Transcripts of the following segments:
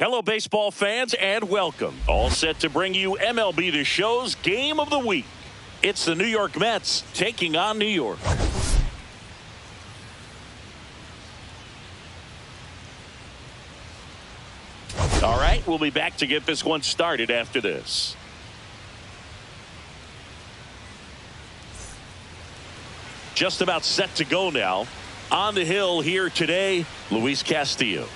Hello, baseball fans, and welcome. All set to bring you MLB The Show's Game of the Week. It's the New York Mets taking on New York. All right, we'll be back to get this one started after this. Just about set to go now. On the hill here today, Luis Castillo.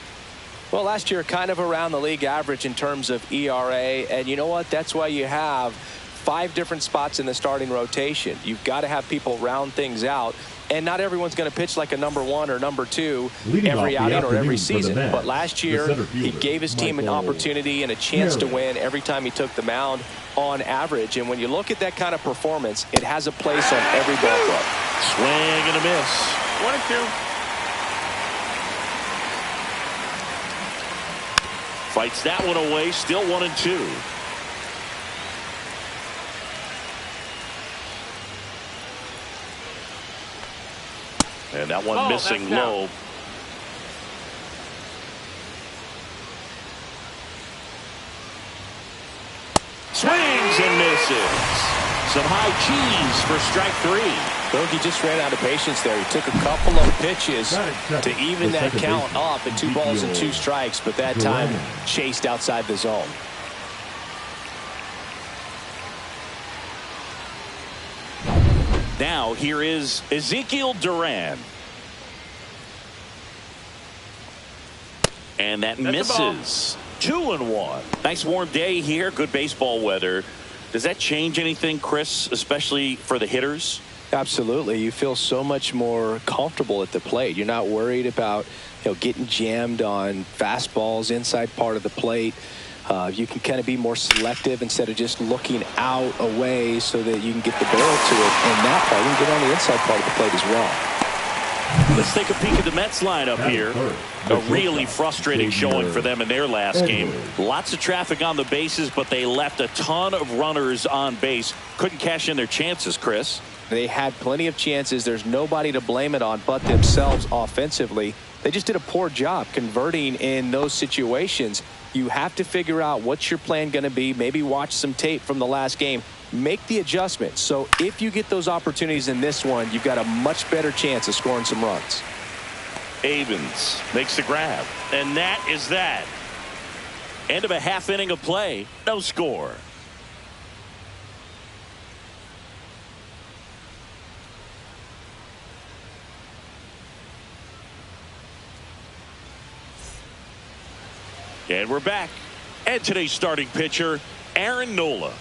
Well, last year kind of around the league average in terms of ERA, and you know what? That's why you have 5 different spots in the starting rotation. You've got to have people round things out, and not everyone's going to pitch like a number 1 or number 2 every outing or every season. But last year, he gave his team an opportunity and a chance to win every time he took the mound on average. And when you look at that kind of performance, it has a place on every ballpark. Swing and a miss. 1-2. Fights that one away, still 1-2. And that one missing low. Swings and misses. Some high cheese for strike 3. He just ran out of patience there. He took a couple of pitches to even that count up at 2 balls and 2 strikes, but that time chased outside the zone. Now here is Ezekiel Duran. And that misses. 2-1. Nice warm day here. Good baseball weather. Does that change anything, Chris, especially for the hitters? Absolutely. You feel so much more comfortable at the plate. You're not worried about getting jammed on fastballs inside part of the plate. You can kind of be more selective instead of just looking out away so that you can get the barrel to it. And that part, you can get on the inside part of the plate as well. Let's take a peek at the Mets lineup here. A really frustrating showing for them in their last game. Lots of traffic on the bases, but they left a ton of runners on base. Couldn't cash in their chances, Chris. They had plenty of chances. There's nobody to blame it on but themselves offensively. They just did a poor job converting in those situations. You have to figure out what's your plan going to be. Maybe watch some tape from the last game. Make the adjustment. So if you get those opportunities in this one, you've got a much better chance of scoring some runs. Avens makes the grab. And that is that. End of a half inning of play. No score. And we're back. And today's starting pitcher, Aaron Nola.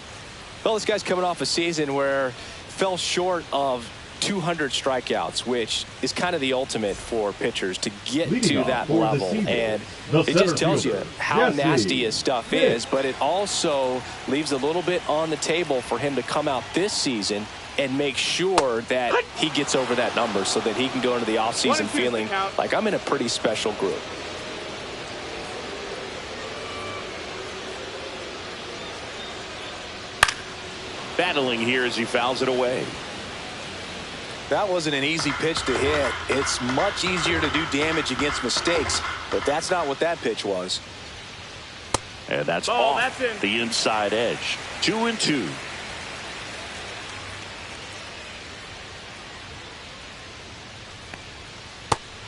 Well, this guy's coming off a season where fell short of 200 strikeouts, which is kind of the ultimate for pitchers to get to that level. And it just tells you how nasty his stuff is, but it also leaves a little bit on the table for him to come out this season and make sure that he gets over that number so that he can go into the offseason feeling like I'm in a pretty special group. Battling here as he fouls it away. That wasn't an easy pitch to hit. It's much easier to do damage against mistakes, but that's not what that pitch was. And that's off the inside edge. 2-2.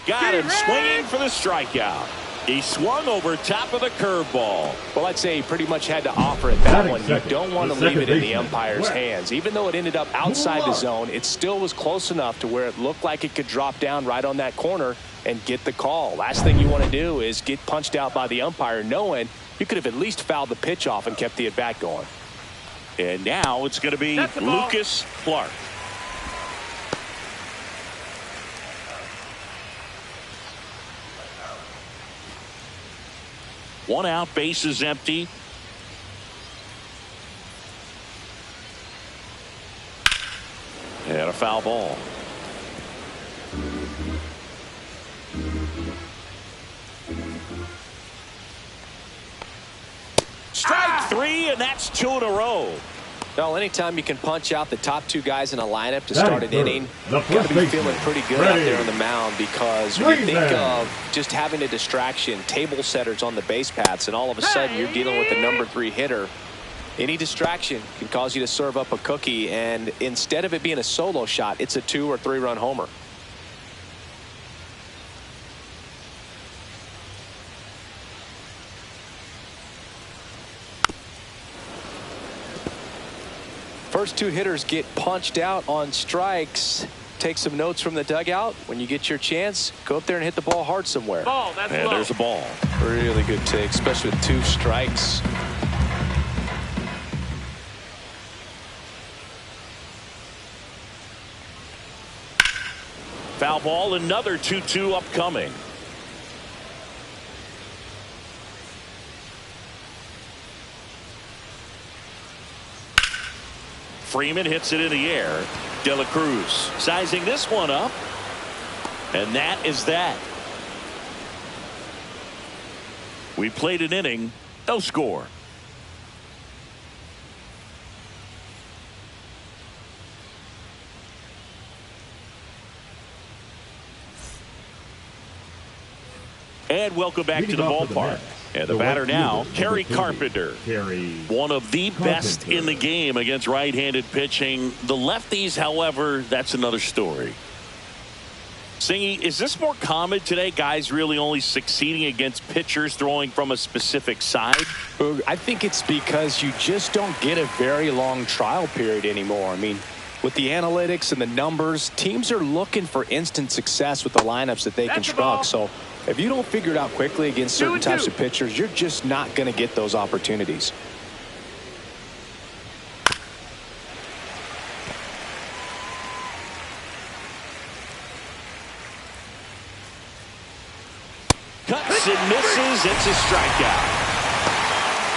Got him swinging for the strikeout. He swung over top of the curveball. Well, I'd say he pretty much had to offer it that one. You don't want to leave it in the umpire's hands. Even though it ended up outside the zone, it still was close enough to where it looked like it could drop down right on that corner and get the call. Last thing you want to do is get punched out by the umpire knowing you could have at least fouled the pitch off and kept the at-bat going. And now it's going to be Lucas Clark. One out, base is empty. And a foul ball. Strike 3, and that's 2 in a row. Well, anytime you can punch out the top two guys in a lineup to start an inning, you've got to be feeling pretty good out there on the mound, because when you think of just having a distraction, table setters on the base paths, and all of a sudden you're dealing with the #3 hitter, any distraction can cause you to serve up a cookie, and instead of it being a solo shot, it's a 2 or 3 run homer. First two hitters get punched out on strikes. Take some notes from the dugout. When you get your chance, go up there and hit the ball hard somewhere. Ball, that's and low. There's a ball. Really good take, especially with 2 strikes. Foul ball, another 2-2 upcoming. Freeman hits it in the air. De La Cruz sizing this one up. And that is that. We played an inning, no score. And welcome back to the ballpark. And the batter now, Kerry Carpenter. One of the best in the game against right-handed pitching. The lefties, however, that's another story. Singy, is this more common today? Guys really only succeeding against pitchers throwing from a specific side? I think it's because you just don't get a very long trial period anymore. I mean, with the analytics and the numbers, teams are looking for instant success with the lineups that they construct. So if you don't figure it out quickly against certain types of pitchers, you're just not going to get those opportunities. Cuts and misses. It's a strikeout.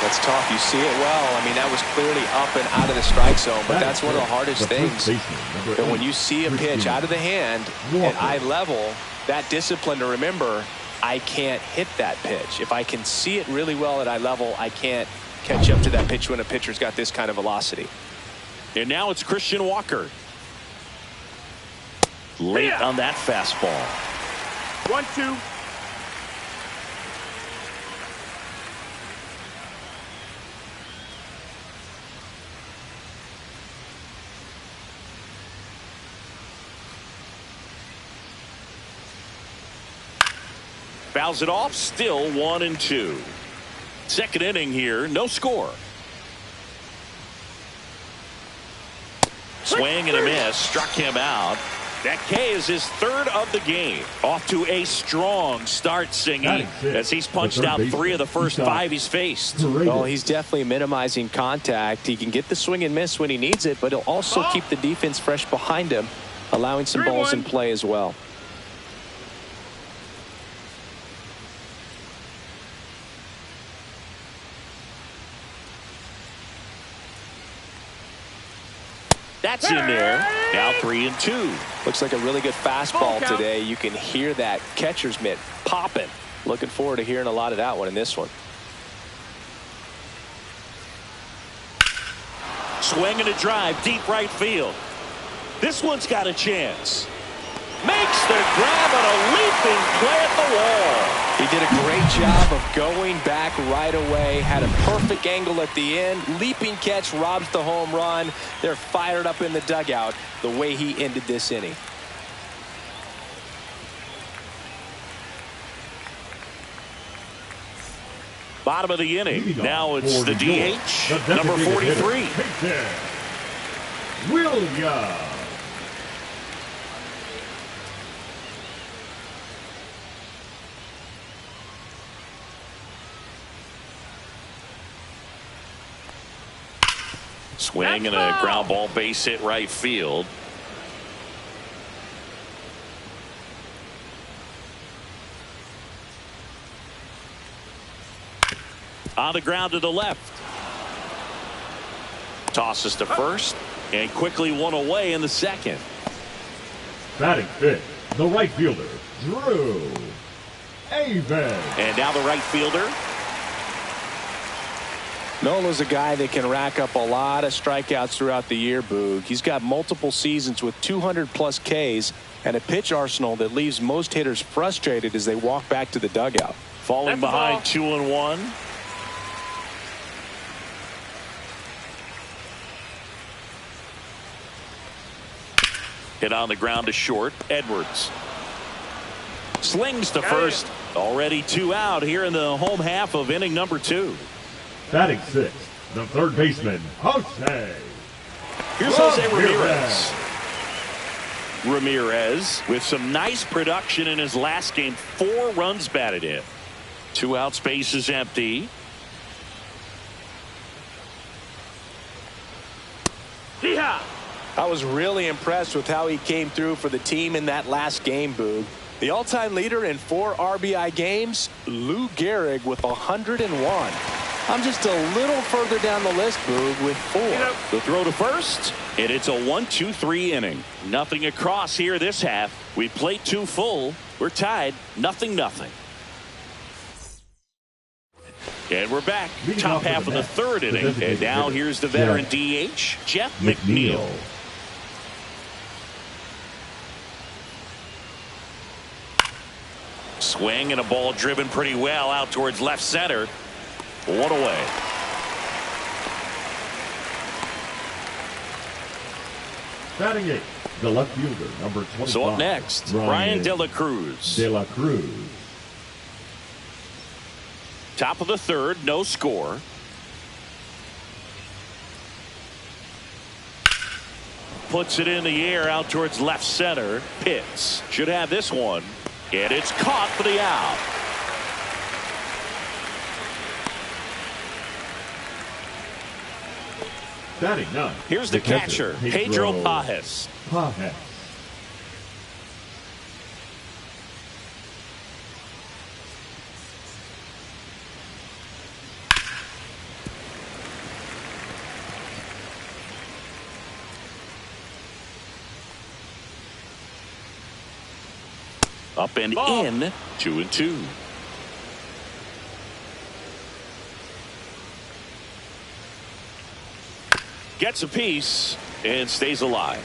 That's tough. You see it well. I mean, that was clearly up and out of the strike zone, but that's one of the hardest things. That when you see a pitch out of the hand at eye level, that discipline to remember, I can't hit that pitch. If I can see it really well at eye level, I can't catch up to that pitch when a pitcher's got this kind of velocity. And now it's Christian Walker. Late on that fastball. 1-2. Fouls it off, still 1-2. Second inning here, no score. Swing and a miss, struck him out. That K is his 3rd of the game. Off to a strong start, Singy, as he's punched out 3 of the first 5 he's faced. Well, he's definitely minimizing contact. He can get the swing and miss when he needs it, but he'll also keep the defense fresh behind him, allowing some balls in play as well. That's in there. Now 3-2. Looks like a really good fastball today. You can hear that catcher's mitt popping. Looking forward to hearing a lot of that one in this one. Swing and a drive, deep right field. This one's got a chance. Makes the grab on a leaping play at the wall. He did a great job of going back right away. Had a perfect angle at the end. Leaping catch robs the home run. They're fired up in the dugout the way he ended this inning. Bottom of the inning. Now it's the DH, number 43. Williams. Swing and a ground ball, base hit right field. On the ground to the left. Tosses to first and quickly one away in the second. Batting fifth, the right fielder, Drew Avent. And now the right fielder. Nola's a guy that can rack up a lot of strikeouts throughout the year, Boog. He's got multiple seasons with 200-plus Ks and a pitch arsenal that leaves most hitters frustrated as they walk back to the dugout. Falling behind 2-1. Hit on the ground to short. Edwards slings to first. Already 2 out here in the home half of inning number 2. Batting 6th, the third baseman, Jose. Here's Jose Ramirez. Ramirez with some nice production in his last game. 4 runs batted in. 2 outs, base is empty. I was really impressed with how he came through for the team in that last game, Boog. The all-time leader in 4 RBI games, Lou Gehrig with 101. I'm just a little further down the list, Boog, with 4. The throw to first, and it's a 1-2-3 inning. Nothing across here this half. We played 2 full. We're tied, 0-0. And we're back. Top half of the 3rd inning. And now here's the veteran DH, Jeff McNeil. Swing and a ball driven pretty well out towards left center. 1 away. Batting 8th, the left fielder, number 25. So up next, Brian De La Cruz. De La Cruz. Top of the 3rd, no score. Puts it in the air out towards left center. Pitts should have this one. And it's caught for the out. Batting 9th. Here's the catcher, Pedro Pajes. Up and in, 2-2. Gets a piece and stays alive.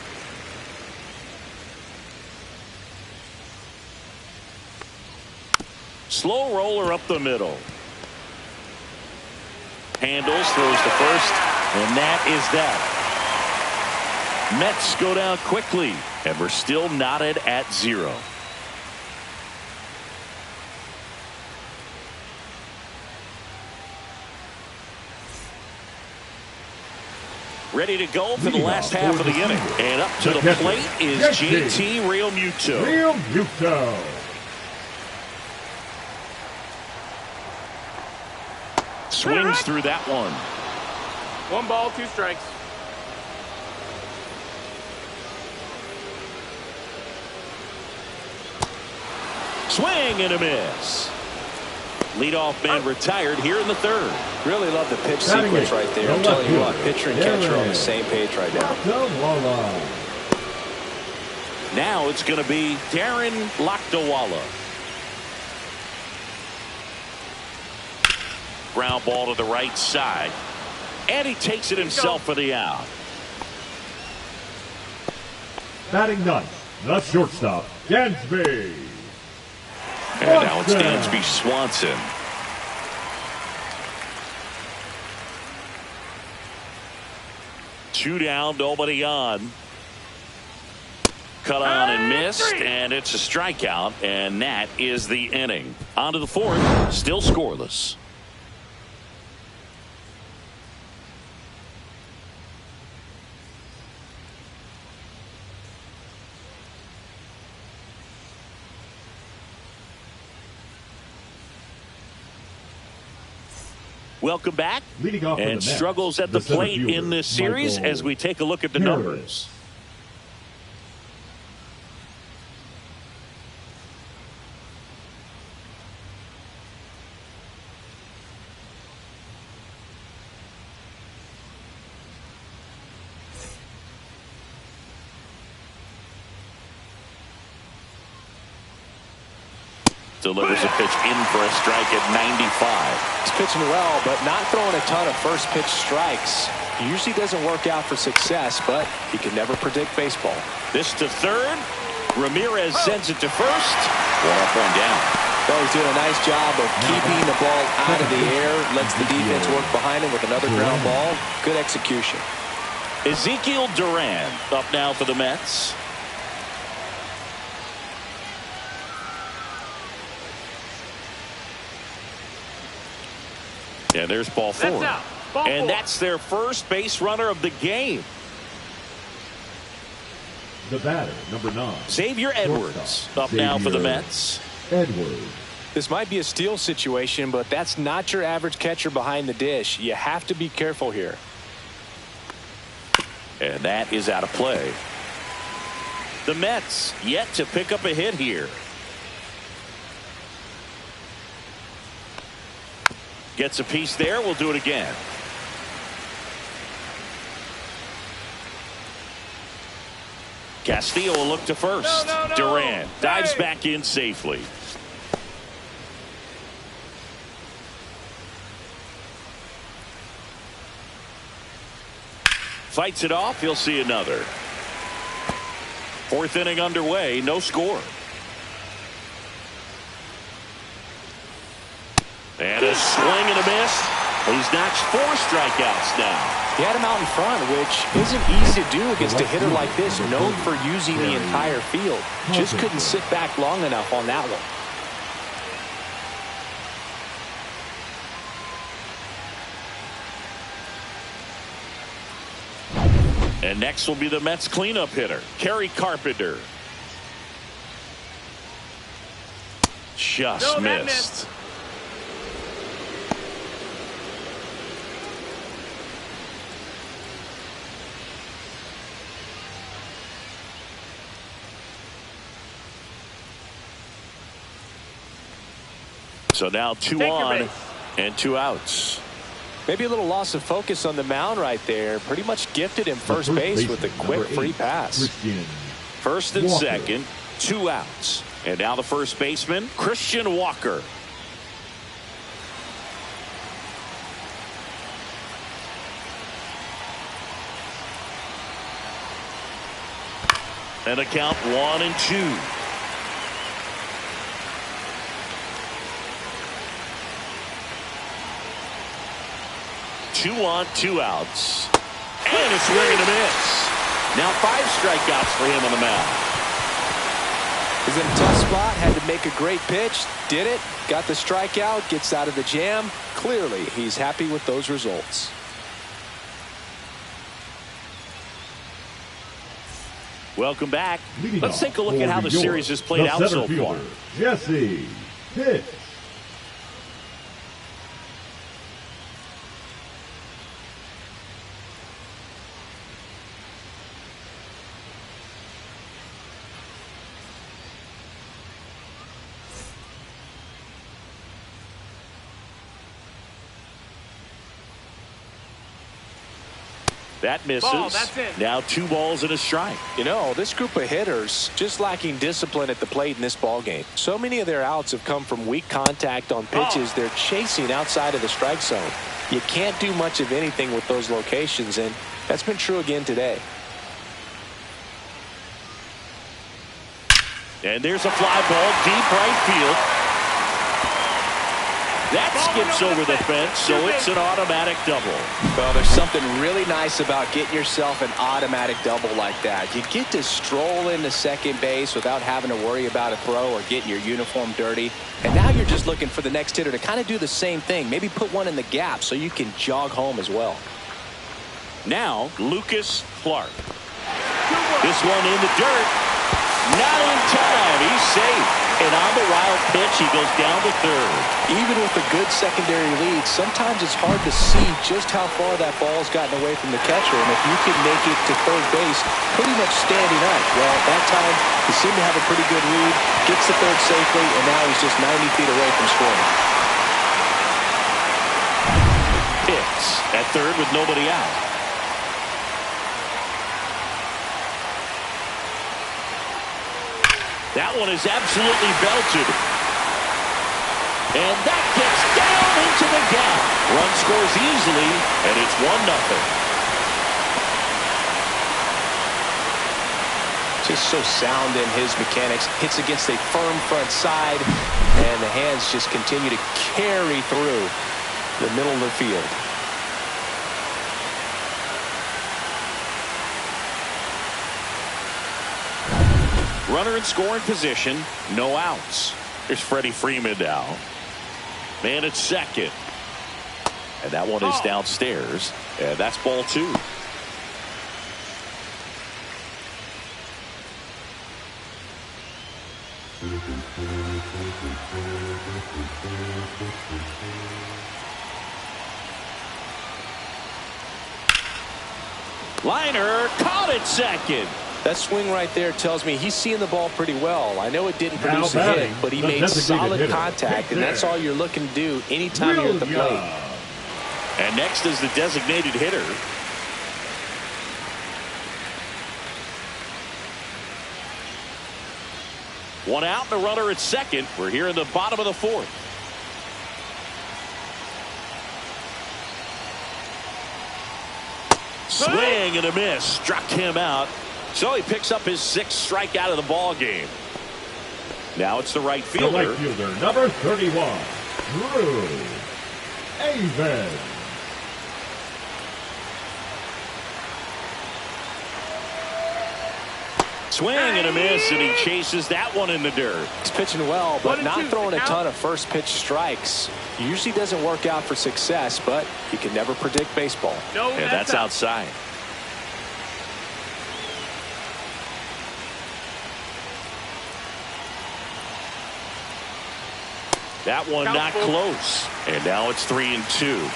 Slow roller up the middle. Handles, throws to first, and that is that. Mets go down quickly, and we're still knotted at 0. Ready to go for the last half of the inning. And up to the plate is JT Realmuto. Swings through that one. 1 ball, 2 strikes. Swing and a miss. Leadoff man retired here in the 3rd. Really love the pitch sequence right there. I'm telling you what, pitcher and catcher are on the same page right now. Now it's going to be Darren Lakdawala. Ground ball to the right side. And he takes it himself for the out. Batting 9th, the shortstop, Dansby. And now it's Dansby Swanson. Two down, nobody on. Cut on and missed, and it's a strikeout, and that is the inning. On to the 4th, still scoreless. Welcome back. And struggles at the plate in this series as we take a look at the numbers. delivers a pitch in for a strike at 95. He's pitching well, but not throwing a ton of first pitch strikes. Usually doesn't work out for success, but you can never predict baseball. This to third. Ramirez sends it to first. 1 down. Well, he's doing a nice job of keeping the ball out of the air. Lets the defense work behind him with another ground ball. Good execution. Ezekiel Duran up now for the Mets. And there's ball 4. And that's their first base runner of the game. The batter, number 9. Xavier Edwards up now for the Mets. Edwards. This might be a steal situation, but that's not your average catcher behind the dish. You have to be careful here. And that is out of play. The Mets yet to pick up a hit here. Gets a piece there. We'll do it again. Castillo will look to first. Duran dives back in safely. Fights it off. He'll see another. 4th inning underway. No score. And a swing and a miss. He's notched 4 strikeouts now. He had him out in front, which isn't easy to do against a hitter like this, known for using the entire field. Just couldn't sit back long enough on that one. And next will be the Mets cleanup hitter, Kerry Carpenter. Just missed. So now 2 on and 2 outs. Maybe a little loss of focus on the mound right there. Pretty much gifted him first base with a quick free pass. First and second, 2 outs. And now the first baseman, Christian Walker. And a count 1-2. Two on, 2 outs. And a swing and a miss. Now 5 strikeouts for him on the mound. He's in a tough spot. Had to make a great pitch. Did it. Got the strikeout. Gets out of the jam. Clearly, he's happy with those results. Welcome back. Let's take a look at how the series has played out so far. Jesse Pitts. That misses. Now 2 balls and a strike. You know, this group of hitters just lacking discipline at the plate in this ball game. So many of their outs have come from weak contact on pitches they're chasing outside of the strike zone. You can't do much of anything with those locations, and that's been true again today. And there's a fly ball deep right field. That skips over the fence, so it's an automatic double. Well, there's something really nice about getting yourself an automatic double like that. You get to stroll into second base without having to worry about a throw or getting your uniform dirty. And now you're just looking for the next hitter to kind of do the same thing. Maybe put one in the gap so you can jog home as well. Now, Lucas Clark. This one in the dirt. Not in time. He's safe. And on the wild pitch, he goes down to third. Even with a good secondary lead, sometimes it's hard to see just how far that ball's gotten away from the catcher. And if you can make it to third base pretty much standing up, well, at that time, he seemed to have a pretty good lead, gets to third safely, and now he's just 90 feet away from scoring. Hits at third with nobody out. That one is absolutely belted. And that gets down into the gap. Run scores easily, and it's 1-0. Just so sound in his mechanics. Hits against a firm front side, and the hands just continue to carry through the middle of the field. Runner in scoring position, no outs. Here's Freddie Freeman now. Man at second. And that one is downstairs. And that's ball 2. Liner caught it second. That swing right there tells me he's seeing the ball pretty well. I know it didn't produce a hit, but he made solid contact, and that's all you're looking to do anytime you're at the plate. And next is the designated hitter. One out and a runner at second. We're here in the bottom of the 4th. Swing and a miss. Struck him out. So he picks up his 6th strikeout of the ball game. Now it's the right fielder. The right fielder, number 31, Drew Avon. Swing and a miss, and he chases that one in the dirt. He's pitching well, but not throwing a ton of first pitch strikes. Usually doesn't work out for success, but you can never predict baseball. And that's outside. That one not close. And now it's 3-2.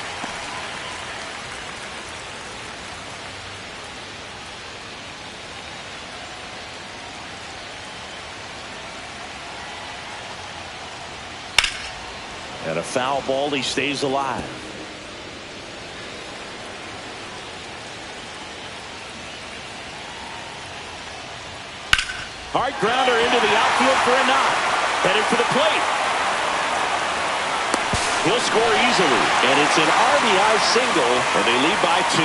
And a foul ball, he stays alive. Hard grounder into the outfield for a knock. Headed for the plate. He'll score easily, and it's an RBI single, and they lead by 2.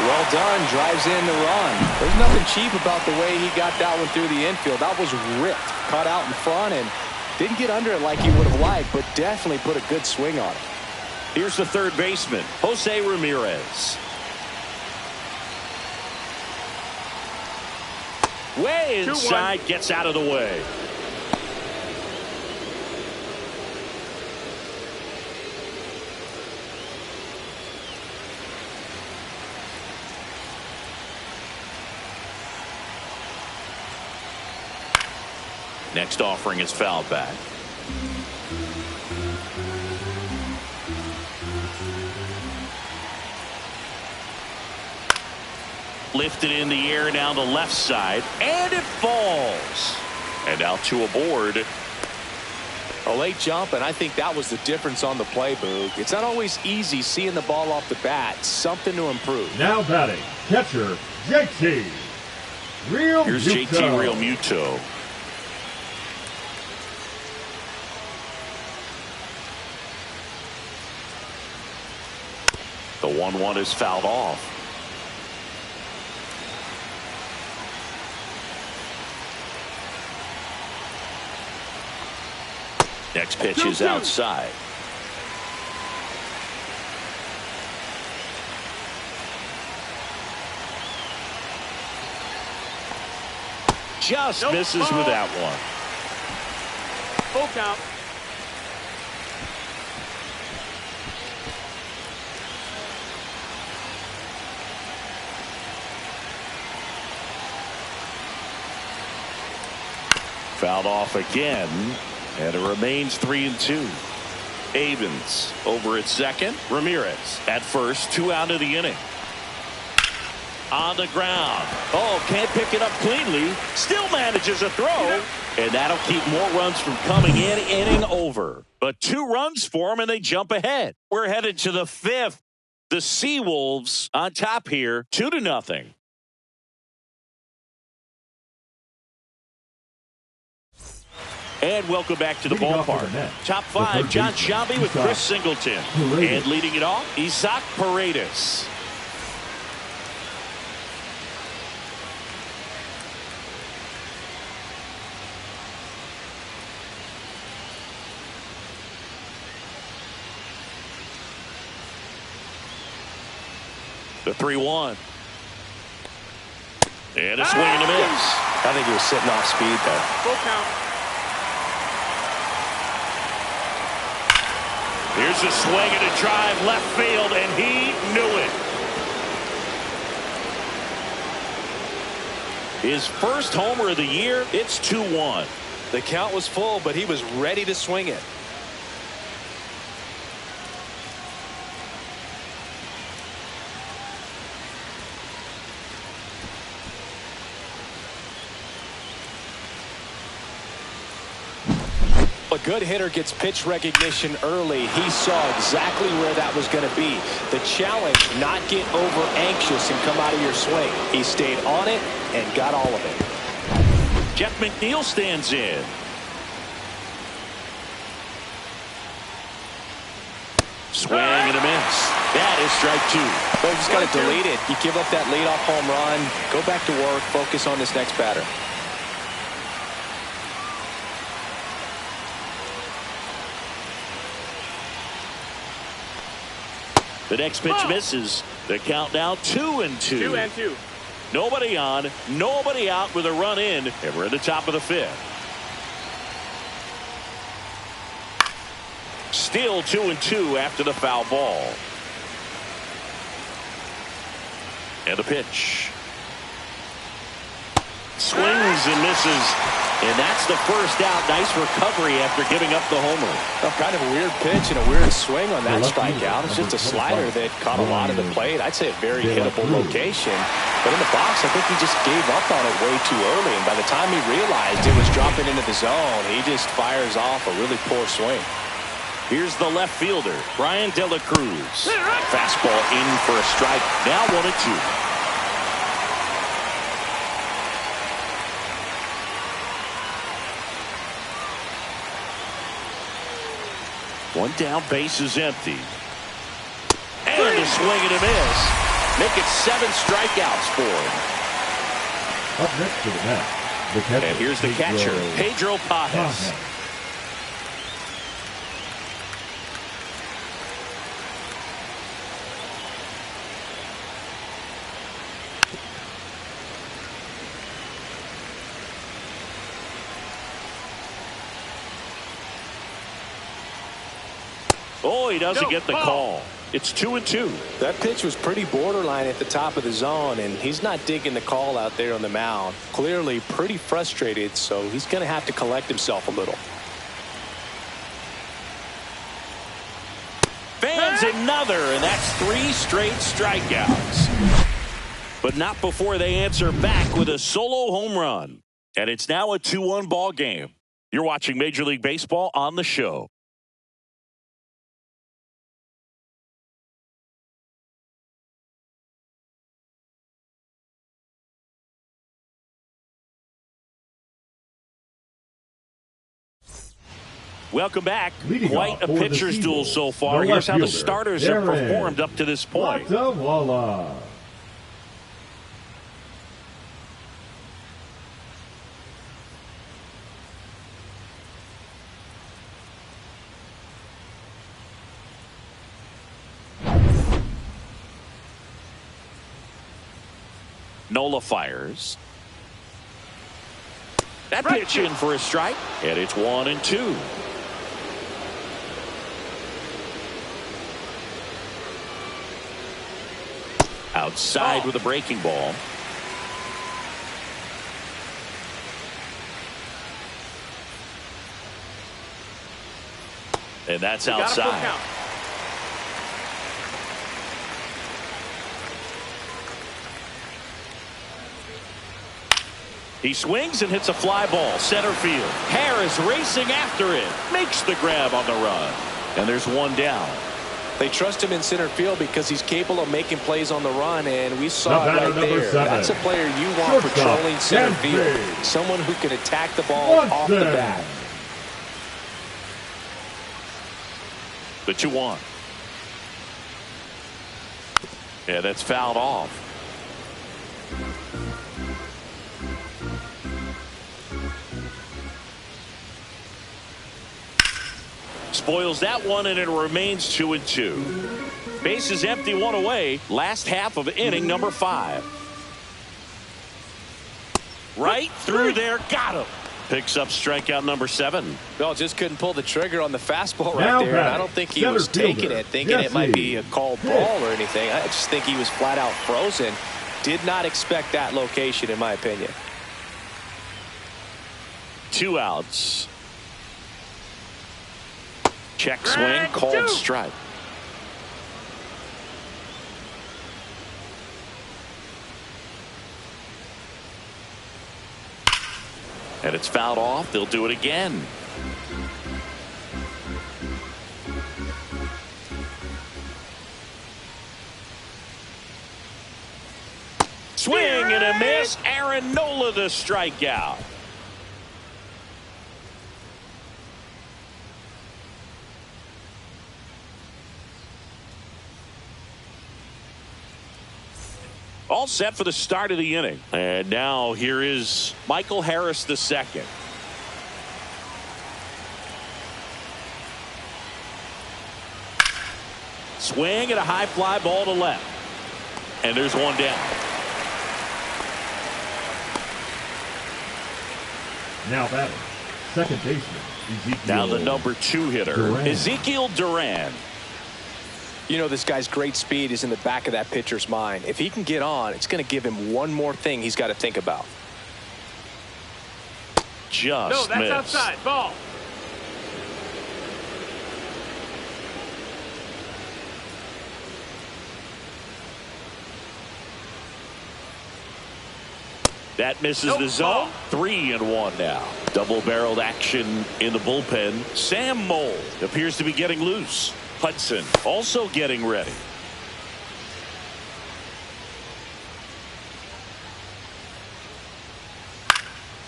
Well done, drives in the run. There's nothing cheap about the way he got that one through the infield. That was ripped, caught out in front, and didn't get under it like he would have liked, but definitely put a good swing on it. Here's the third baseman, Jose Ramirez. Way inside, gets out of the way. Next offering is fouled back. Lifted in the air down the left side, and it falls. And now 2 aboard. A late jump, and I think that was the difference on the play, Boog. It's not always easy seeing the ball off the bat. Something to improve. Now batting, catcher, JT Realmuto. Here's JT Realmuto. The 1-1 is fouled off. Next pitch is outside. Just misses with that one. Full count. Fouled off again, and it remains 3-2. Avens over at second. Ramirez at first. 2 out of the inning. On the ground. Oh, can't pick it up cleanly. Still manages a throw. And that'll keep more runs from coming in. Inning over. But 2 runs for them, and they jump ahead. We're headed to the 5th. The Seawolves on top here, 2-0. And welcome back to the Leading off ballpark. the net, Top the 5, third John baseman, Sciambi with Isaac Chris Singleton. Paredes. And leading it off, Isaac Paredes. The 3-1. And a swing and a miss. I think he was sitting off speed there. Full count. Here's a swing and a drive left field, and he knew it. His first homer of the year. It's 2-1. The count was full, but he was ready to swing it. A good hitter gets pitch recognition early. He saw exactly where that was going to be. The challenge, not get over anxious and come out of your swing. He stayed on it and got all of it. Jeff McNeil stands in. Swing and a miss. That is strike 2. Well, you just got to delete it. You give up that leadoff home run. Go back to work. Focus on this next batter. The next pitch misses. The count now 2-2. 2-2. Nobody on, nobody out with a run in, and we're in the top of the 5th. Still 2-2 after the foul ball. And the pitch. Swings and misses. And that's the first out. Nice recovery after giving up the homer. Oh, kind of a weird pitch and a weird swing on that strikeout. It's just a slider that caught a lot of the plate. I'd say a very hittable location. But in the box, I think he just gave up on it way too early. And by the time he realized it was dropping into the zone, he just fires off a really poor swing. Here's the left fielder, Brian De La Cruz. Fastball in for a strike. Now 1-2. One down, base is empty. And a swing and a miss. Make it 7 strikeouts for him. Up next to the net, the catcher, And here's the catcher, Pedro Pajes. Oh, he doesn't get the call. It's 2-2. That pitch was pretty borderline at the top of the zone, and he's not digging the call out there on the mound. Clearly pretty frustrated, so he's going to have to collect himself a little. Fans another, and that's 3 straight strikeouts. But not before they answer back with a solo home run. And it's now a 2-1 ball game. You're watching Major League Baseball on the show. Welcome back. Leading Quite a off for the pitcher's duel Seawolves, so far. the Here's how the left fielder, starters have Aaron performed up to this point. Walla. Nola fires. That pitch in for a strike, and it's 1-2. Outside with a breaking ball. And that's outside. He swings and hits a fly ball center field. Harris racing after it, makes the grab on the run, and there's one down. They trust him in center field because he's capable of making plays on the run, and we saw it right there. 7. That's a player you want patrolling center field. Someone who can attack the ball off the bat. The 2-1. Yeah, that's fouled off. Spoils that one, and it remains 2-2. Bases empty, one away. Last half of inning number 5. Right through there, got him. Picks up strikeout number 7. Well, just couldn't pull the trigger on the fastball right there. And I don't think he was taking it, thinking it might be a called ball or anything. I just think he was flat out frozen. Did not expect that location, in my opinion. 2 outs. Check swing, called strike. And it's fouled off. They'll do it again. Swing and a miss. Aaron Nola the strikeout. All set for the start of the inning. And now here is Michael Harris II. Swing and a high fly ball to left. And there's one down. Now batting, second baseman, Ezekiel. Now the number 2 hitter, Duran. Ezekiel Duran. You know, this guy's great speed is in the back of that pitcher's mind. If he can get on, it's going to give him one more thing he's got to think about. Just that's missed. outside. Ball. That misses the zone. 3-1 now. Double-barreled action in the bullpen. Sam Mold appears to be getting loose. Hudson also getting ready.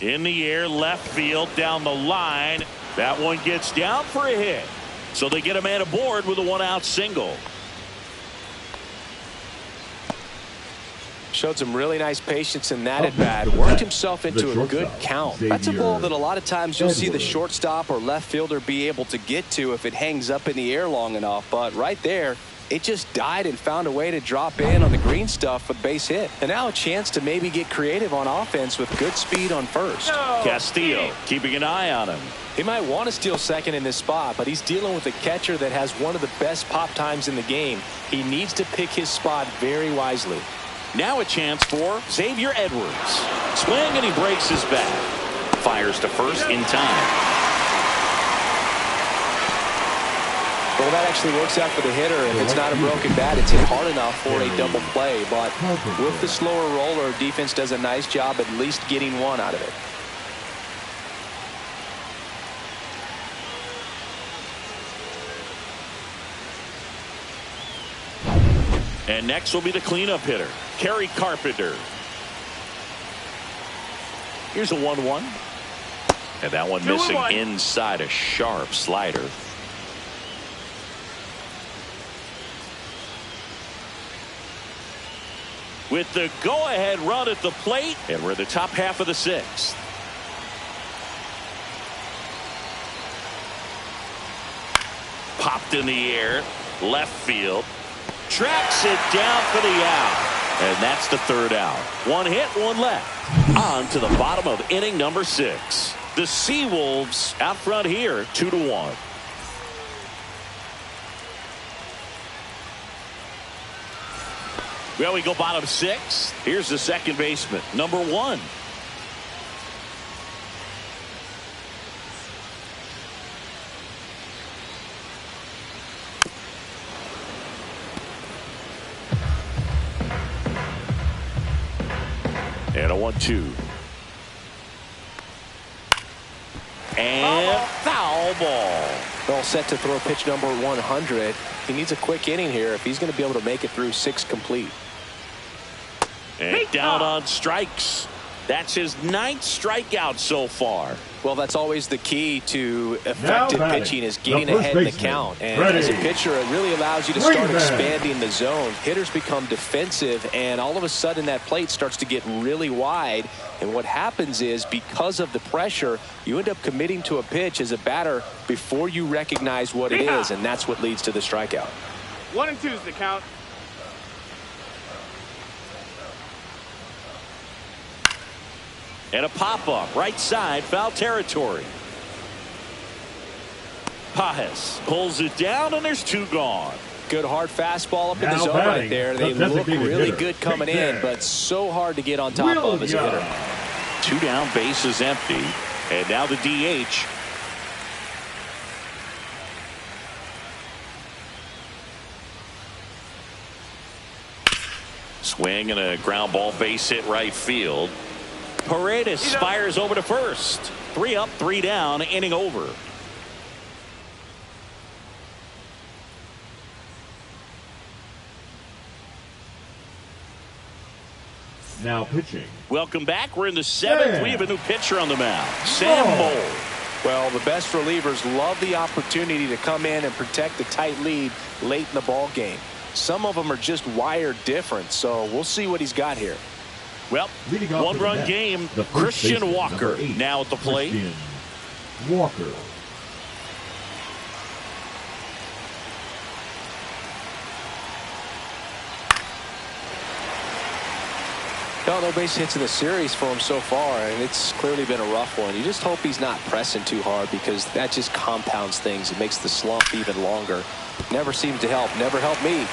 In the air, left field, down the line. That one gets down for a hit. So they get a man aboard with a 1-out single. Showed some really nice patience in that at bat. Worked himself into a good count. That's a ball that a lot of times you'll see the shortstop or left fielder be able to get to if it hangs up in the air long enough. But right there, it just died and found a way to drop in on the green stuff with base hit. And now a chance to maybe get creative on offense with good speed on first. Castillo keeping an eye on him. He might want to steal second in this spot, but he's dealing with a catcher that has one of the best pop times in the game. He needs to pick his spot very wisely. Now a chance for Xavier Edwards. Swing and he breaks his back. Fires to first in time. Well, that actually works out for the hitter. If it's not a broken bat, it's hit hard enough for a double play. But with the slower roller, defense does a nice job at least getting one out of it. And next will be the cleanup hitter, Kerry Carpenter. Here's a 1-1. And that one missing inside, a sharp slider. With the go-ahead run at the plate, and we're in the top half of the 6th. Popped in the air, left field. Tracks it down for the out. And that's the 3rd out. 1 hit, 1 left. On to the bottom of inning number 6. The Seawolves out front here, 2-1. Well, we go bottom 6. Here's the second baseman, number 1. And a 1-2. And foul ball. All set to throw pitch number 100. He needs a quick inning here if he's going to be able to make it through 6 complete. And down on strikes. That's his 9th strikeout so far. Well, that's always the key to effective pitching, is getting ahead in the count. And as a pitcher, it really allows you to start expanding the zone. Hitters become defensive, and all of a sudden that plate starts to get really wide. And what happens is, because of the pressure, you end up committing to a pitch as a batter before you recognize what it is, and that's what leads to the strikeout. 1-2 is the count. And a pop-up, right side, foul territory. Pajes pulls it down, and there's 2 gone. Good hard fastball up in the zone right there. They look really good coming in, but so hard to get on top of as a hitter. 2 down, bases empty. And now the DH. Swing and a ground ball, base hit right field. Paredes fires over to first. 3 up, 3 down, inning over. Now pitching. Welcome back. We're in the 7th. We have a new pitcher on the mound, Sam Moll. Well, the best relievers love the opportunity to come in and protect the tight lead late in the ball game. Some of them are just wired different, so we'll see what he's got here. Well, 1-run game. Christian Walker now at the plate. Walker. No base hits in the series for him so far, and it's clearly been a rough one. You just hope he's not pressing too hard, because that just compounds things. It makes the slump even longer. Never seems to help. Never helped me.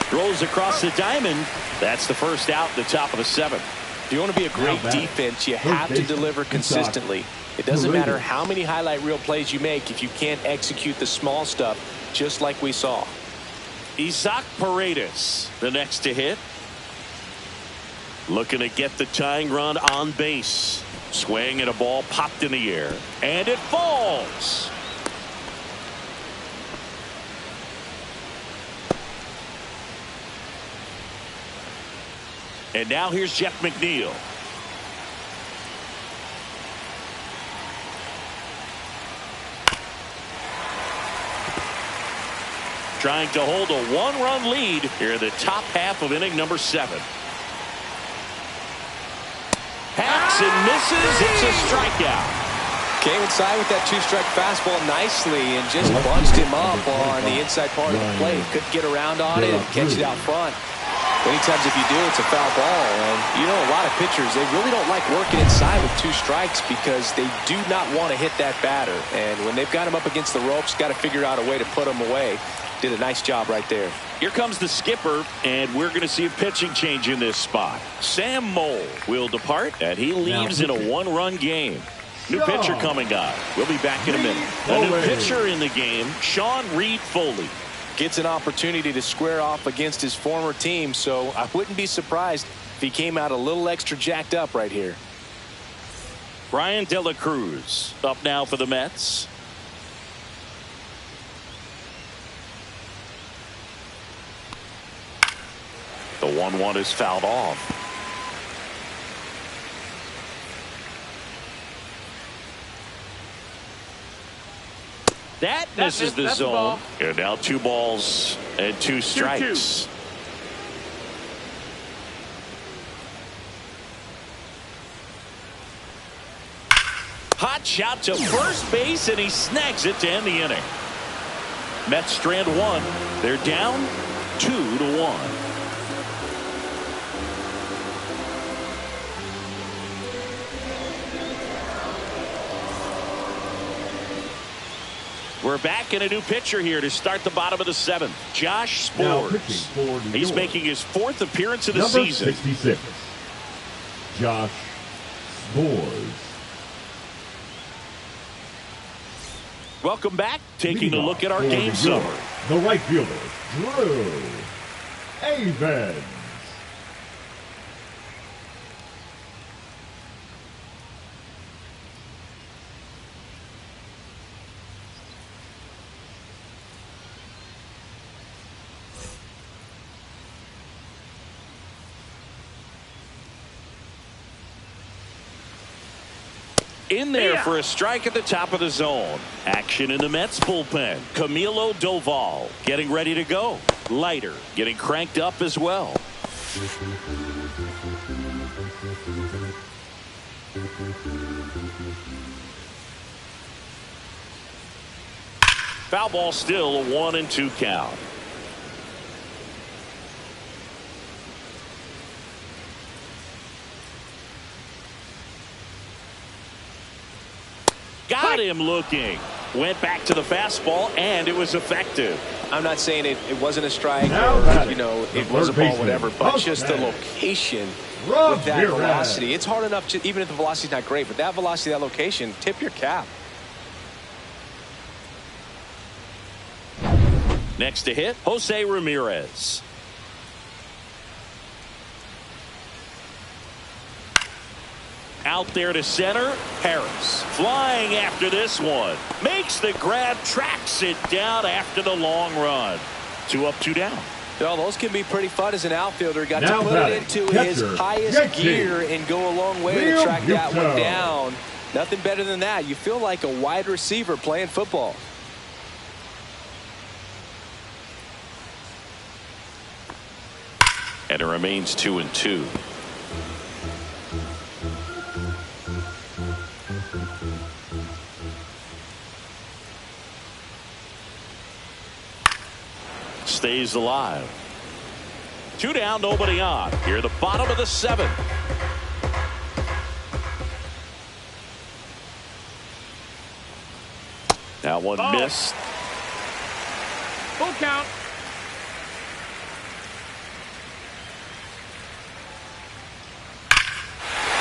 Throws across the diamond. That's the first out at the top of the 7th. If you want to be a great defense, you have to deliver consistently. It doesn't matter how many highlight reel plays you make if you can't execute the small stuff, just like we saw. Isaac Paredes, the next to hit. Looking to get the tying run on base. Swing and a ball popped in the air. And it falls. And now here's Jeff McNeil. Trying to hold a 1-run lead here in the top half of inning number 7. Hacks and misses. It's a strikeout. Came inside with that 2-strike fastball nicely and just bunched him up on the inside part of the plate. Couldn't get around on it and catch it out front. Many times if you do, it's a foul ball. And you know, a lot of pitchers, they really don't like working inside with 2 strikes because they do not want to hit that batter. And when they've got him up against the ropes, got to figure out a way to put him away. Did a nice job right there. Here comes the skipper, and we're going to see a pitching change in this spot. Sam Moll will depart, and he leaves in a 1-run game. New pitcher coming on. We'll be back in a minute. A new pitcher in the game, Sean Reed Foley. Gets an opportunity to square off against his former team, so I wouldn't be surprised if he came out a little extra jacked up right here. Brian De La Cruz up now for the Mets. The 1-1 is fouled off. That misses the zone. And now 2 balls and 2 strikes. 2-2. Hot shot to first base, and he snags it to end the inning. Mets strand 1. They're down 2-1. We're back in a new pitcher here to start the bottom of the 7th. Josh Spores. He's making his 4th appearance of the season. 66. Josh Spores. Welcome back. Taking a look at our game summary. The right fielder, Drew Avens. In there for a strike at the top of the zone. Action in the Mets bullpen. Camilo Doval getting ready to go. Leiter getting cranked up as well. Foul ball, still a 1-2 count. Got him looking. Went back to the fastball, and it was effective. I'm not saying it wasn't a strike Now or, batting, you know, the it was a third ball, baseman, whatever, but Buck just the Bass. location Rob with that Miranda. velocity. It's hard enough to, even if the velocity's not great, but that velocity, that location, tip your cap. Next to hit, Jose Ramirez. Out there to center, Harris. Flying after this one. Makes the grab, tracks it down after the long run. 2 up, 2 down. Well, those can be pretty fun as an outfielder. Got Now to put batting, it into catcher, his highest Yankee. gear and go a long way to Real track that one Muto. down. Nothing better than that. You feel like a wide receiver playing football. And it remains 2-2. Stays alive. 2 down, nobody on. Here, the bottom of the 7th. That one Ball. missed. Full count.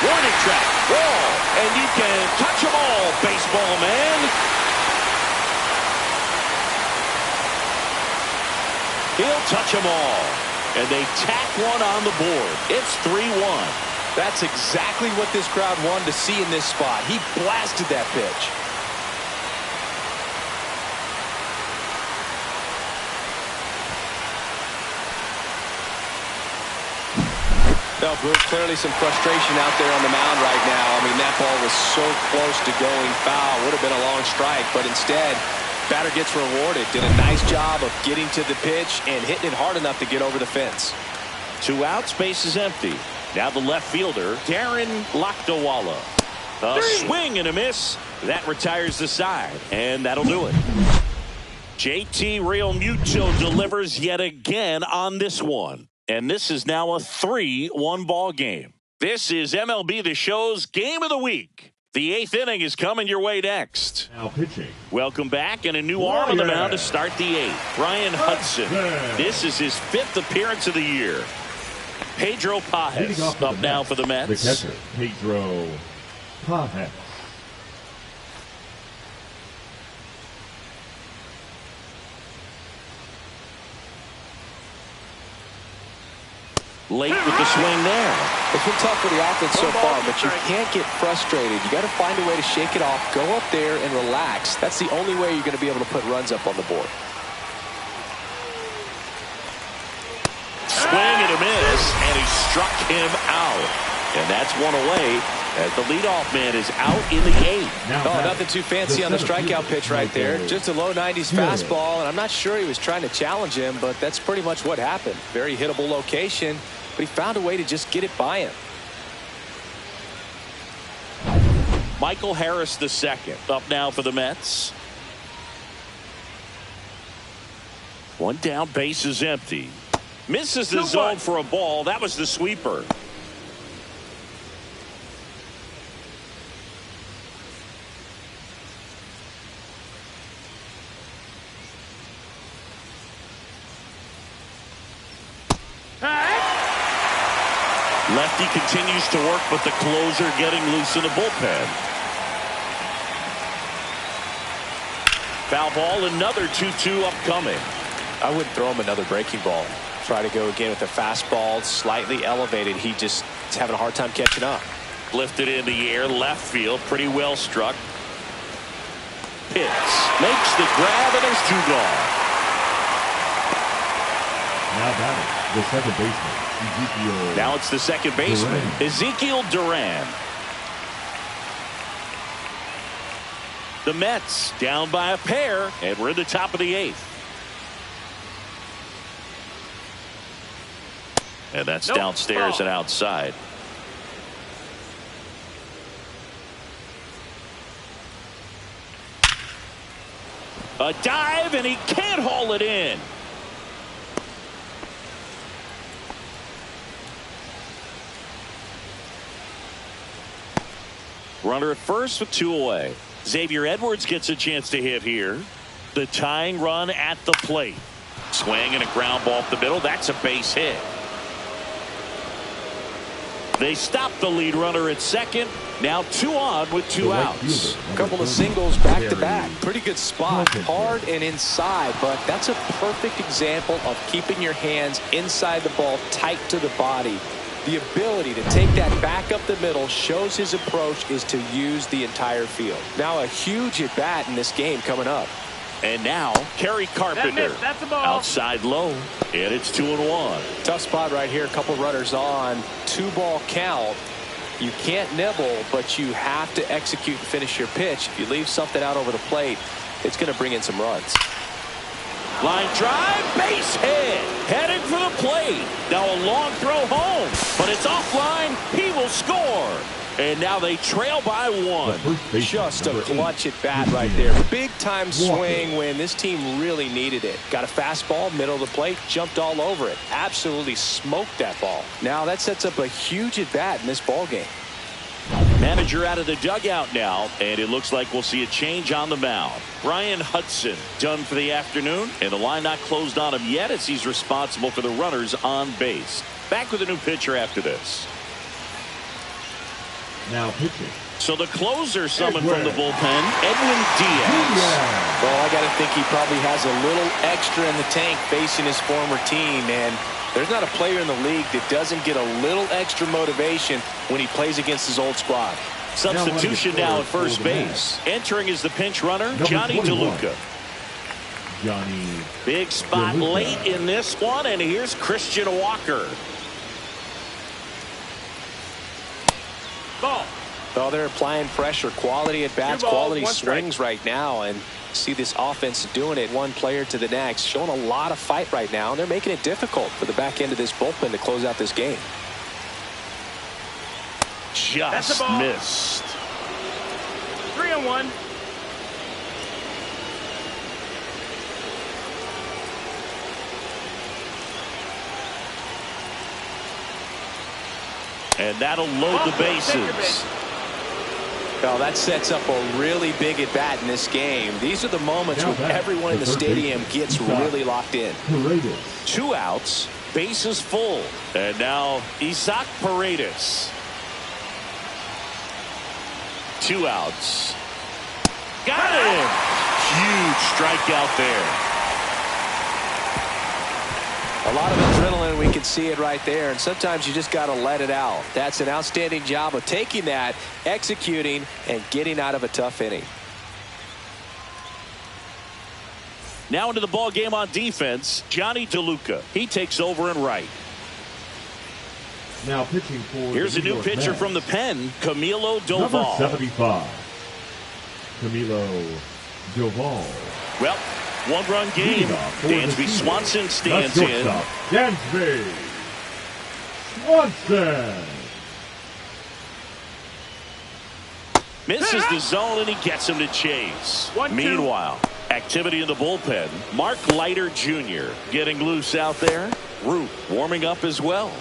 Warning track. Wall. And you can touch them all, baseball man. He'll touch them all. And they tack one on the board. It's 3-1. That's exactly what this crowd wanted to see in this spot. He blasted that pitch. No, Brooke, clearly some frustration out there on the mound right now. I mean, that ball was so close to going foul. Would have been a long strike, but instead, batter gets rewarded. Did a nice job of getting to the pitch and hitting it hard enough to get over the fence. 2 out, space is empty. Now the left fielder, Darren Lakdawala. A swing and a miss. That retires the side, and that'll do it. JT Realmuto delivers yet again on this one. And this is now a 3-1 ball game. This is MLB The Show's Game of the Week. The 8th inning is coming your way next. Now pitching. Welcome back, and a new arm on the mound to start the 8th. Brian Hudson. This is his 5th appearance of the year. Pedro Pajes up now for the Mets. The catcher, Pedro Pajes. Late with the swing there. It's been tough for the offense so far, but you can't get frustrated. You got to find a way to shake it off, go up there and relax. That's the only way you're going to be able to put runs up on the board. Swing and a miss, and he struck him out. And that's one away as the leadoff man is out in the 8th. Oh, nothing too fancy on the strikeout pitch right there. Just a low 90s fastball, and I'm not sure he was trying to challenge him, but that's pretty much what happened. Very hittable location, but he found a way to just get it by him. Michael Harris II up now for the Mets. 1 down, base is empty. Misses the zone for a ball. That was the sweeper. Lefty continues to work, but the closer getting loose in the bullpen. Foul ball, another 2-2 upcoming. I wouldn't throw him another breaking ball. Try to go again with a fastball, slightly elevated. He just is having a hard time catching up. Lifted in the air, left field, pretty well struck. Pitts makes the grab, and there's 2 gone. Now batting, the second baseman, Ezekiel. Now it's the second baseman, Duran. Ezekiel Duran. The Mets down by a pair, and we're in the top of the 8th. And that's downstairs and outside. A dive, and he can't haul it in. Runner at first with 2 away. Xavier Edwards gets a chance to hit here. The tying run at the plate. Swing and a ground ball up the middle. That's a base hit. They stop the lead runner at second. Now 2 on with 2 outs. A couple of singles back to back. Pretty good spot. Hard and inside, but that's a perfect example of keeping your hands inside the ball, tight to the body. The ability to take that back up the middle shows his approach is to use the entire field. Now a huge at bat in this game coming up. And now Kerry Carpenter. That's a ball. Outside low, and it's 2-1. Tough spot right here. A couple runners on. 2-ball count. You can't nibble, but you have to execute and finish your pitch. If you leave something out over the plate, it's going to bring in some runs. Line drive, base hit, headed for the plate. Now a long throw home, but it's offline. He will score. And now they trail by 1. Just a clutch at bat right there. Big time swing when this team really needed it. Got a fastball, middle of the plate, jumped all over it. Absolutely smoked that ball. Now that sets up a huge at bat in this ball game. Manager out of the dugout now, and it looks like we'll see a change on the mound. Brian Hudson done for the afternoon, and the line not closed on him yet as he's responsible for the runners on base. Back with a new pitcher after this. Now pitching. So the closer summoned from the bullpen, Edwin Diaz. Well, I got to think he probably has a little extra in the tank facing his former team, and there's not a player in the league that doesn't get a little extra motivation when he plays against his old squad. Substitution now at first base. Entering is the pinch runner, Johnny DeLuca. Big spot late in this one, and here's Christian Walker. Ball. Well, they're applying pressure, quality at bats, quality swings right now, and see this offense doing it one player to the next, showing a lot of fight right now, and they're making it difficult for the back end of this bullpen to close out this game. Just missed. 3-1. And that'll load the bases. Well, that sets up a really big at bat in this game. These are the moments when everyone in the stadium gets really locked in. 2 outs, bases full. And now Isaac Paredes. 2 outs. Got him! Huge strikeout there. A lot of adrenaline, we can see it right there, and sometimes you just got to let it out. That's an outstanding job of taking that, executing, and getting out of a tough inning. Now into the ball game on defense, Johnny DeLuca. He takes over in right. Now pitching for here's a new pitcher from the pen, Camilo Doval. Number 75, Camilo Doval. Well, 1-run game. Dansby Swanson stands in. Dansby Swanson misses the zone, and he gets him to chase. 1-2. Meanwhile, activity in the bullpen. Mark Leiter Jr. getting loose out there. Root warming up as well.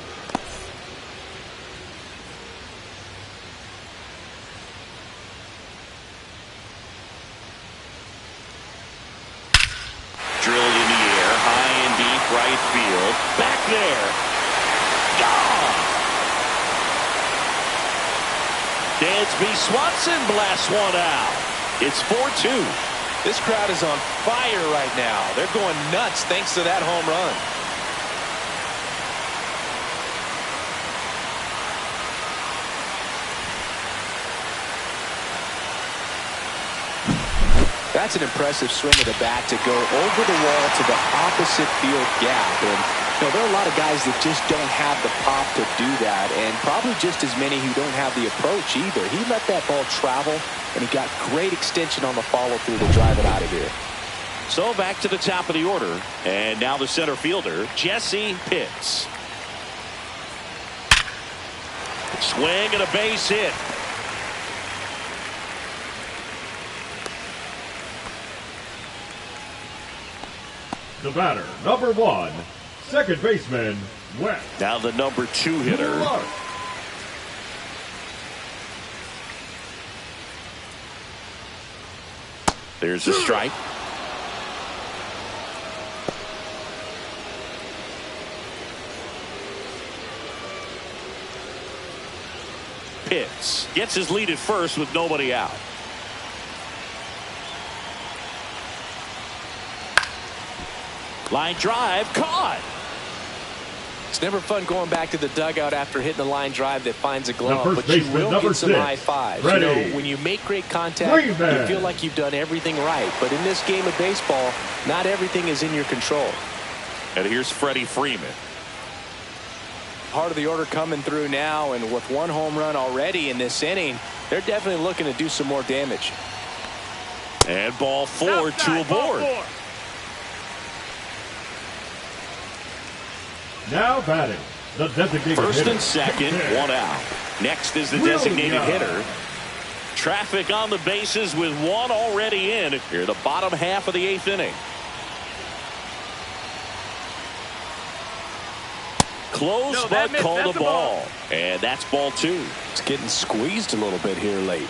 Drilled in the air, high and deep right field. Back there. Gone! Dansby Swanson blasts one out. It's 4-2. This crowd is on fire right now. They're going nuts thanks to that home run. That's an impressive swing of the bat to go over the wall to the opposite field gap. And You know, there are a lot of guys that just don't have the pop to do that, and probably just as many who don't have the approach either. He let that ball travel, and he got great extension on the follow-through to drive it out of here. So back to the top of the order, and now the center fielder, Jesse Pitts. Swing and a base hit. The batter, number 1, second baseman, West. Now the number 2 hitter. Clark. There's a strike. Pitts gets his lead at first with nobody out. Line drive caught. It's never fun going back to the dugout after hitting a line drive that finds a glove, but you baseman, will get some 6, high fives. ready. You know, when you make great contact, you feel like you've done everything right. But in this game of baseball, not everything is in your control. And here's Freddie Freeman. Part of the order coming through now, and with 1 home run already in this inning, they're definitely looking to do some more damage. And ball 4, 2 aboard. Now batting, the designated First hitter. and second, 1 out. Next is the designated hitter. Traffic on the bases with 1 already in here, the bottom half of the 8th inning. Close, but called a ball. And that's ball 2. It's getting squeezed a little bit here late.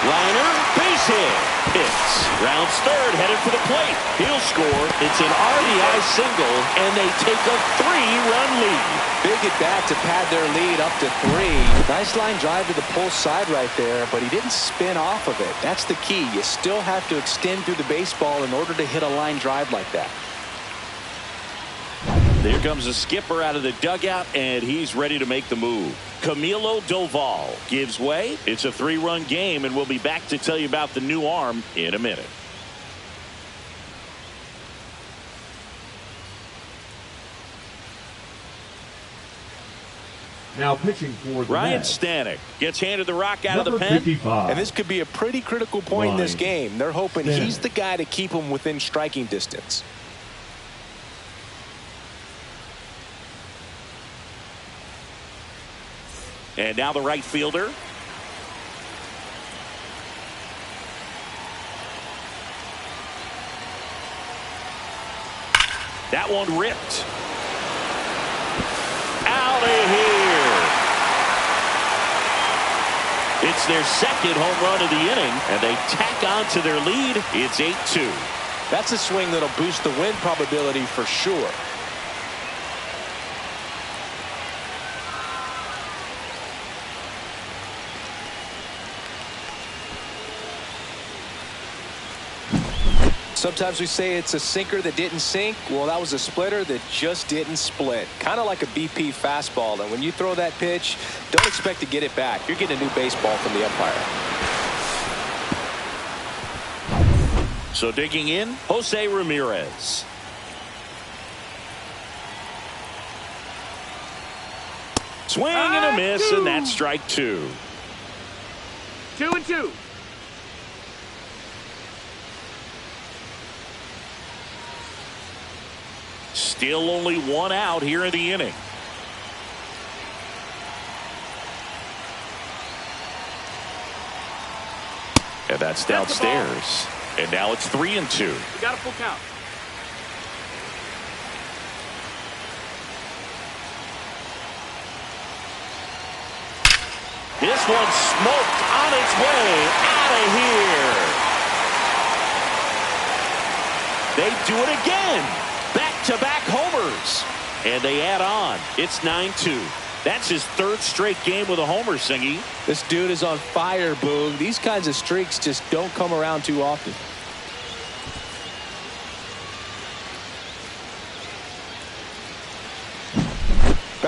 Liner, base hit. Pitts rounds third, headed for the plate. He'll score. It's an RBI single, and they take a 3-run lead. Big at bat to pad their lead up to 3. Nice line drive to the pull side right there, but he didn't spin off of it. That's the key. You still have to extend through the baseball in order to hit a line drive like that. There comes a skipper out of the dugout, and he's ready to make the move. Camilo Doval gives way. It's a 3-run game, and we'll be back to tell you about the new arm in a minute. Now pitching for the Ryan Mets. Stanek gets handed the rock out of the Number pen. 55. And this could be a pretty critical point in this Ryan game. They're hoping Stanek. he's the guy to keep them within striking distance. And now the right fielder. That one ripped. Out of here. It's their second home run of the inning, and they tack on to their lead. It's 8-2. That's a swing that'll boost the win probability for sure. Sometimes we say it's a sinker that didn't sink. Well, that was a splitter that just didn't split. Kind of like a BP fastball. And when you throw that pitch, don't expect to get it back. You're getting a new baseball from the umpire. So digging in, Jose Ramirez. Swing and a miss, and that's strike 2. 2-2. Still only 1 out here in the inning. And that's downstairs. And now it's 3-2. You got a full count. This one smoked on its way out of here. They do it again. Back-to-back homers. And they add on. It's 9-2. That's his 3rd straight game with a homer, Singy. This dude is on fire, Boog. These kinds of streaks just don't come around too often.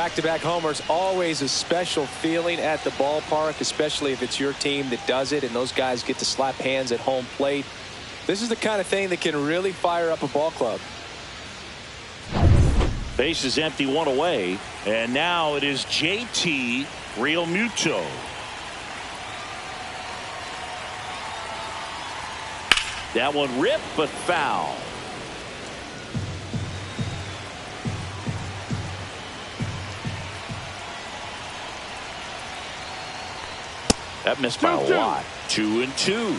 Back-to-back homers, always a special feeling at the ballpark, especially if it's your team that does it and those guys get to slap hands at home plate. This is the kind of thing that can really fire up a ball club. Base is empty, one away, and now it is JT Realmuto. That one ripped, but foul. That missed by a lot. 2-2.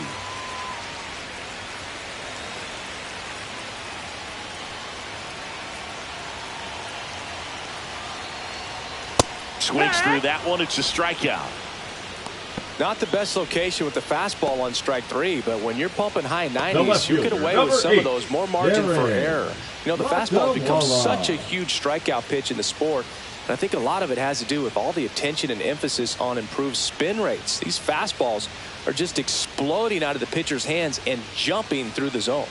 Swings through that one. It's a strikeout. Not the best location with the fastball on strike 3, but when you're pumping high 90s, you get away with some of those. More margin for error. You know, the fastball has become such a huge strikeout pitch in the sport. And I think a lot of it has to do with all the attention and emphasis on improved spin rates. These fastballs are just exploding out of the pitcher's hands and jumping through the zone.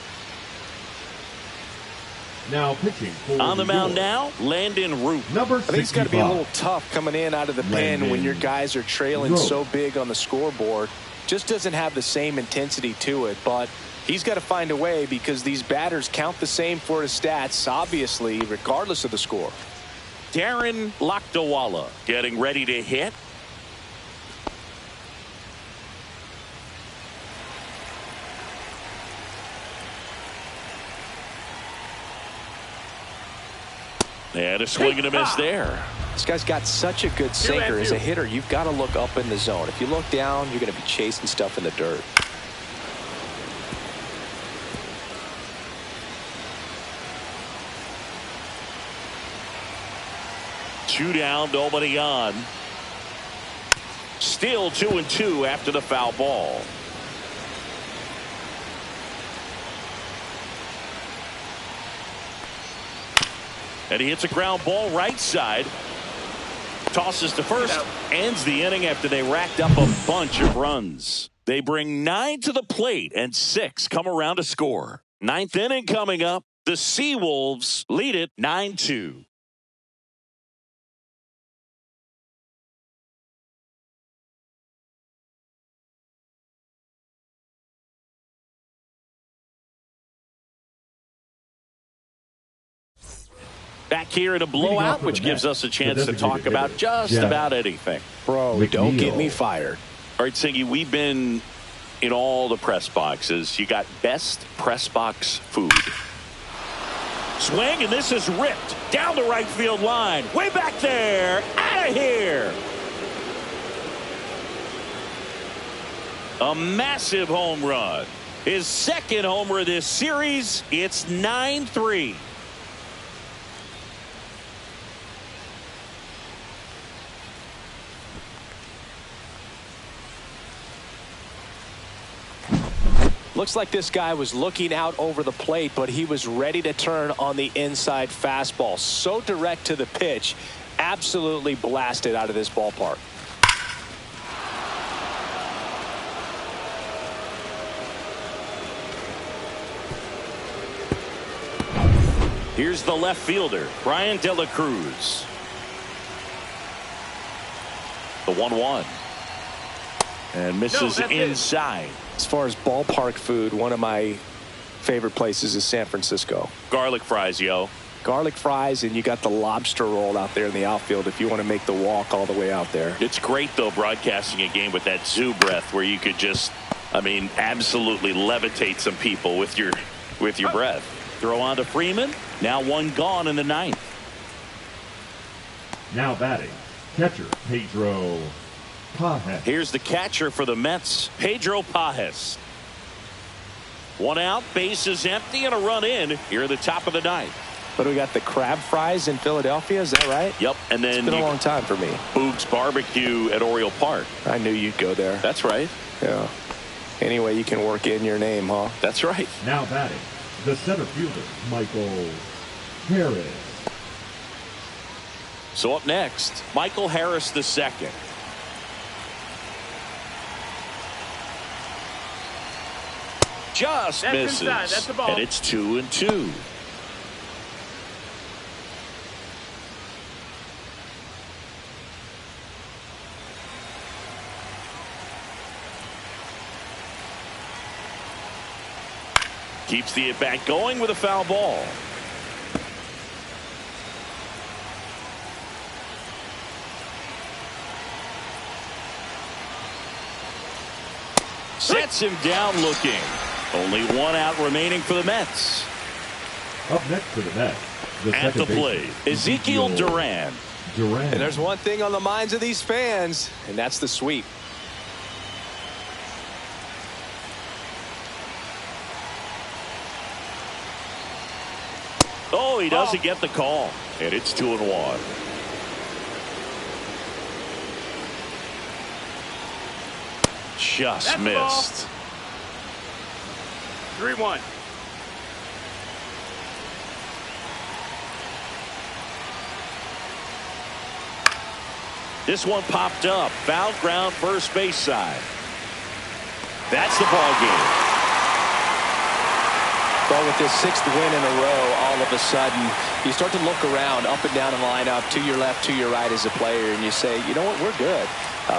Now pitching for on the mound now, Landon Root. Number 65. I think it's got to be a little tough coming in out of the pen when your guys are trailing so big on the scoreboard. Just doesn't have the same intensity to it, but he's got to find a way because these batters count the same for his stats, obviously, regardless of the score. Darren Lakdawala getting ready to hit. And a swing and a miss there. This guy's got such a good sinker. As a hitter, you've got to look up in the zone. If you look down, you're going to be chasing stuff in the dirt. Two down, nobody on. Still 2-2 after the foul ball. And he hits a ground ball right side. Tosses to first. Ends the inning after they racked up a bunch of runs. They bring 9 to the plate and 6 come around to score. 9th inning coming up. The Seawolves lead it 9-2. Back here in a blowout, which gives us a chance to talk about just about anything. Bro, don't get me fired. All right, Singy, we've been in all the press boxes. You got best press box food. Swing, and this is ripped down the right field line. Way back there. Out of here. A massive home run. His second homer of this series. It's 9-3. Looks like this guy was looking out over the plate, but he was ready to turn on the inside fastball. So direct to the pitch, absolutely blasted out of this ballpark. Here's the left fielder, Brian De La Cruz. The 1-1. And misses inside. As far as ballpark food, one of my favorite places is San Francisco. Garlic fries, yo. Garlic fries, and you got the lobster roll out there in the outfield if you want to make the walk all the way out there. It's great, though, broadcasting a game with that zoo breath where you could just, I mean, absolutely levitate some people with your breath. Throw on to Freeman. Now one gone in the 9th. Now batting, catcher Pedro Pajes. Here's the catcher for the Mets, Pedro Pajes. One out, base is empty, and a run in here at the top of the 9th. But we got the crab fries in Philadelphia, is that right? Yep, and then it's been a long time for me. Boog's Barbecue at Oriole Park. I knew you'd go there. That's right. Yeah. Anyway, you can work in your name, huh? That's right. Now batting, the center fielder, Michael Harris. So up next, Michael Harris II. Just misses. Inside. That's the ball. And it's 2-2. Keeps the at-bat going with a foul ball. Sets him down looking. Only one out remaining for the Mets. Up next for the Mets, At the plate, Ezekiel Duran. And there's one thing on the minds of these fans, and that's the sweep. Oh, he doesn't get the call. And it's 2-1. Just missed. 3-1. This one popped up. Foul ground, first base side. That's the ball game. Well, with this 6th win in a row, all of a sudden, you start to look around, up and down the lineup, to your left, to your right as a player, and you say, you know what, we're good.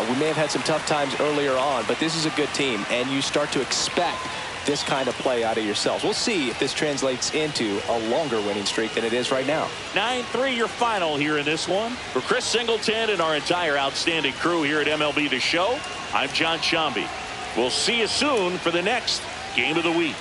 We may have had some tough times earlier on, but this is a good team, and you start to expect this kind of play out of yourselves. We'll see if this translates into a longer winning streak than it is right now. 9-3 your final here in this one. For Chris Singleton and our entire outstanding crew here at MLB The Show, I'm John Shambi. We'll see you soon for the next Game of the Week.